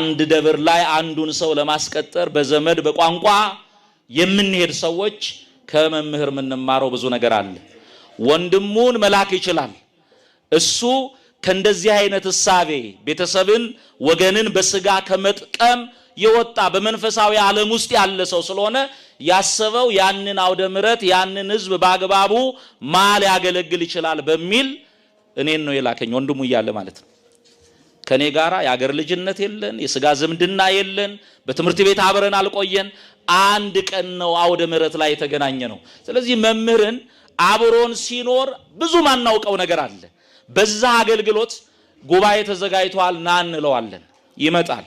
አንድ ደብር ላይ አንዱን ሰው ለማስቀጠር በዘመድ በቋንቋ የምንሄድ ሰዎች ከመምህር ምንማረው ብዙ ነገር አለ። ወንድሙን መላክ ይችላል። እሱ ከእንደዚህ አይነት እሳቤ ቤተሰብን ወገንን በስጋ ከመጥቀም የወጣ በመንፈሳዊ ዓለም ውስጥ ያለ ሰው ስለሆነ ያሰበው ያንን አውደ ምሕረት ያንን ህዝብ በአግባቡ ማል ያገለግል ይችላል በሚል እኔን ነው የላከኝ ወንድሙ ይያለ ማለት ነው። ከኔ ጋራ ያገር ልጅነት የለን የስጋ ዝምድና የለን በትምህርት ቤት አብረን አልቆየን አንድ ቀን ነው አውደ ምሕረት ላይ የተገናኘ ነው። ስለዚህ መምህርን አብሮን ሲኖር ብዙ ማናውቀው ነገር አለ። በዛ አገልግሎት ጉባኤ ተዘጋጅቷል ና እንለዋለን። ይመጣል።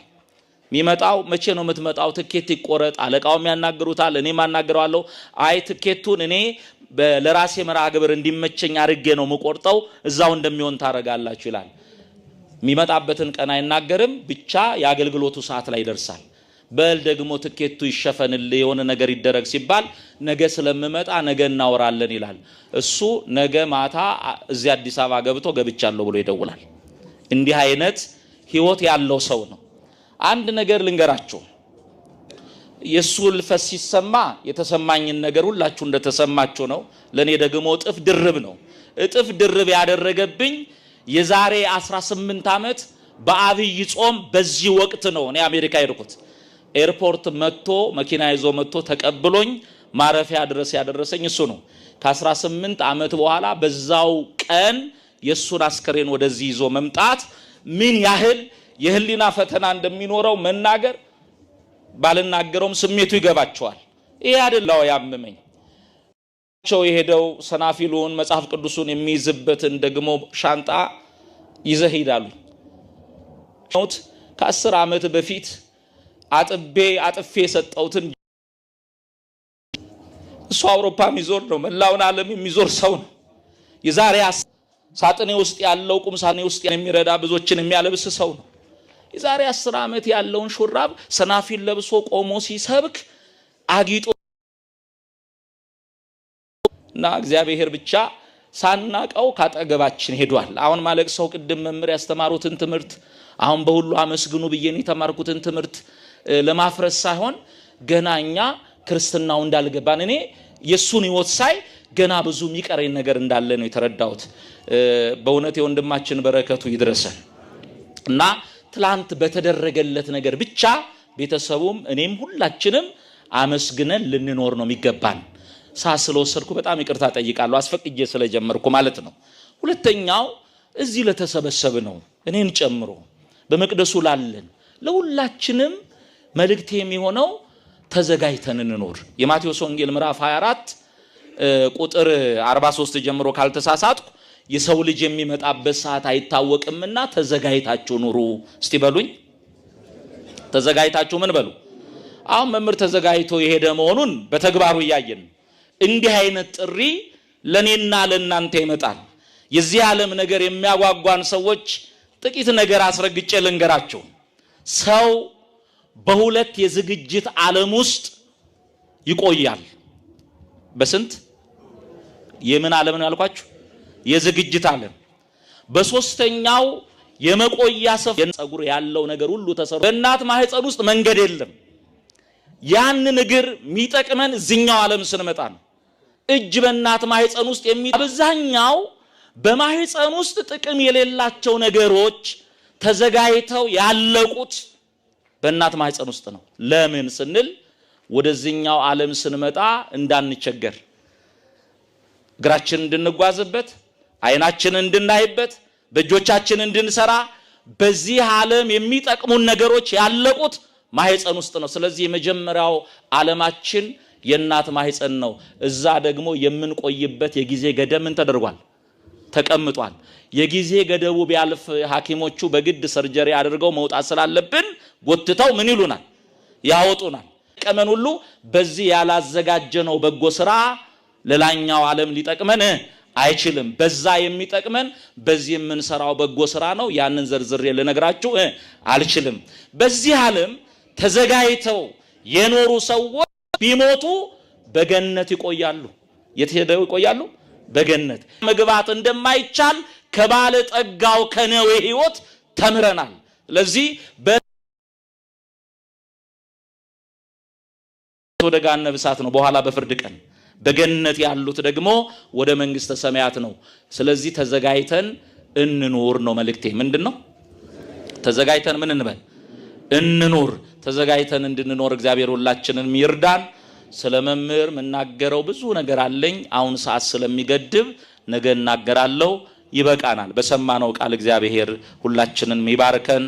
የሚመጣው መቼ ነው የምትመጣው? ትኬት ይቆረጥ አለቃውም ያናግሩታል እኔ ማናገራለሁ። አይ ትኬቱን እኔ ለራሴ መርሃ ግብር እንዲመቸኝ አድርጌ ነው የምቆርጠው እዛው እንደሚሆን ታረጋላችሁ ይላል። የሚመጣበትን ቀን አይናገርም ብቻ የአገልግሎቱ ሰዓት ላይ ይደርሳል። በል ደግሞ ትኬቱ ይሸፈንልህ የሆነ ነገር ይደረግ ሲባል ነገ ስለምመጣ ነገ እናወራለን ይላል። እሱ ነገ ማታ እዚህ አዲስ አበባ ገብቶ ገብቻለሁ ብሎ ይደውላል። እንዲህ አይነት ህይወት ያለው ሰው ነው። አንድ ነገር ልንገራችሁ። የሱ ልፈስ ሲሰማ የተሰማኝን ነገር ሁላችሁ እንደተሰማችሁ ነው። ለኔ ደግሞ እጥፍ ድርብ ነው። እጥፍ ድርብ ያደረገብኝ የዛሬ 18 ዓመት በአብይ ጾም በዚህ ወቅት ነው እኔ አሜሪካ ሄድኩት። ኤርፖርት መጥቶ መኪና ይዞ መጥቶ ተቀብሎኝ ማረፊያ ድረስ ያደረሰኝ እሱ ነው። ከ18 ዓመት በኋላ በዛው ቀን የሱን አስከሬን ወደዚህ ይዞ መምጣት ምን ያህል የህሊና ፈተና እንደሚኖረው መናገር ባልናገረውም ስሜቱ ይገባቸዋል። ይሄ አይደለም ያመመኝ የሄደው ሰናፊሉን መጽሐፍ ቅዱሱን የሚይዝበትን ደግሞ ሻንጣ ይዘህ ሄዳሉ። ከ10 ዓመት በፊት አጥፌ ሰጠውትን እሱ አውሮፓ የሚዞር ነው መላውን ዓለም የሚዞር ሰው ነው። የዛሬ ሳጥኔ ውስጥ ያለው ቁም ሳጥኔ ውስጥ የሚረዳ ብዙዎችን የሚያለብስ ሰው ነው። የዛሬ 10 ዓመት ያለውን ሹራብ ሰናፊል ለብሶ ቆሞ ሲሰብክ አጊጦ እና እግዚአብሔር ብቻ ሳናቀው ካጠገባችን ሄዷል። አሁን ማለቅ ሰው ቅድም መምህር ያስተማሩትን ትምህርት አሁን በሁሉ አመስግኑ ብዬን የተማርኩትን ትምህርት ለማፍረስ ሳይሆን ገናኛ ክርስትናው እንዳልገባን እኔ የሱን ህይወት ሳይ ገና ብዙ የሚቀረኝ ነገር እንዳለ ነው የተረዳሁት። በእውነት የወንድማችን በረከቱ ይድረሰን እና ትላንት በተደረገለት ነገር ብቻ ቤተሰቡም እኔም ሁላችንም አመስግነን ልንኖር ነው የሚገባን። ሳስለወሰድኩ በጣም ይቅርታ ጠይቃለሁ አስፈቅጄ ስለጀመርኩ ማለት ነው። ሁለተኛው እዚህ ለተሰበሰብ ነው እኔን ጨምሮ በመቅደሱ ላለን ለሁላችንም መልእክቴ የሚሆነው ተዘጋጅተን እንኖር። የማቴዎስ ወንጌል ምዕራፍ 24 ቁጥር 43 ጀምሮ ካልተሳሳትኩ የሰው ልጅ የሚመጣበት ሰዓት አይታወቅምና ተዘጋጅታችሁ ኑሩ። እስቲ በሉኝ ተዘጋጅታችሁ ምን በሉ። አሁን መምህር ተዘጋጅቶ የሄደ መሆኑን በተግባሩ ያያየን። እንዲህ አይነት ጥሪ ለኔና ለናንተ ይመጣል። የዚህ ዓለም ነገር የሚያጓጓን ሰዎች ጥቂት ነገር አስረግጬ ልንገራችሁ። ሰው በሁለት የዝግጅት ዓለም ውስጥ ይቆያል። በስንት የምን ዓለም ነው ያልኳችሁ? የዝግጅት ዓለም። በሶስተኛው የመቆያ ሰፍ የጸጉር ያለው ነገር ሁሉ ተሰሩ። በእናት ማህፀን ውስጥ መንገድ የለም። ያን ነገር የሚጠቅመን እዚህኛው ዓለም ስንመጣ ነው። እጅ በእናት ማህፀን ውስጥ አብዛኛው በማህፀን ውስጥ ጥቅም የሌላቸው ነገሮች ተዘጋጅተው ያለቁት በእናት ማህፀን ውስጥ ነው። ለምን ስንል ወደዚህኛው ዓለም ስንመጣ እንዳንቸገር እግራችን እንድንጓዝበት አይናችን እንድናይበት በእጆቻችን እንድንሰራ በዚህ ዓለም የሚጠቅሙን ነገሮች ያለቁት ማህፀን ውስጥ ነው። ስለዚህ የመጀመሪያው ዓለማችን የእናት ማህፀን ነው። እዛ ደግሞ የምንቆይበት የጊዜ ገደብ ምን ተደርጓል? ተቀምጧል። የጊዜ ገደቡ ቢያልፍ ሐኪሞቹ በግድ ሰርጀሪ አድርገው መውጣት ስላለብን ጎትተው ምን ይሉናል? ያወጡናል። ቀመን ሁሉ በዚህ ያላዘጋጀነው በጎ ስራ ለላኛው ዓለም ሊጠቅመን አይችልም። በዛ የሚጠቅመን በዚህ የምንሰራው በጎ ስራ ነው። ያንን ዘርዝሬ ልነግራችሁ አልችልም። በዚህ ዓለም ተዘጋጅተው የኖሩ ሰዎች ቢሞቱ በገነት ይቆያሉ። የት ሄደው ይቆያሉ? በገነት። መግባት እንደማይቻል ከባለ ጠጋው ከነዌ ህይወት ተምረናል። ለዚህ ወደ ገሃነመ እሳት ነው በኋላ በፍርድ ቀን። በገነት ያሉት ደግሞ ወደ መንግስተ ሰማያት ነው። ስለዚህ ተዘጋጅተን እንኑር ነው መልእክቴ። ምንድነው? ተዘጋጅተን ምን እንበል? እንኑር። ተዘጋጅተን እንድንኖር እግዚአብሔር ሁላችንን ይርዳን። ስለ መምህር መናገረው ብዙ ነገር አለኝ። አሁን ሰዓት ስለሚገድብ ነገ እናገራለሁ። ይበቃናል። በሰማነው ቃል እግዚአብሔር ሁላችንን ይባርከን።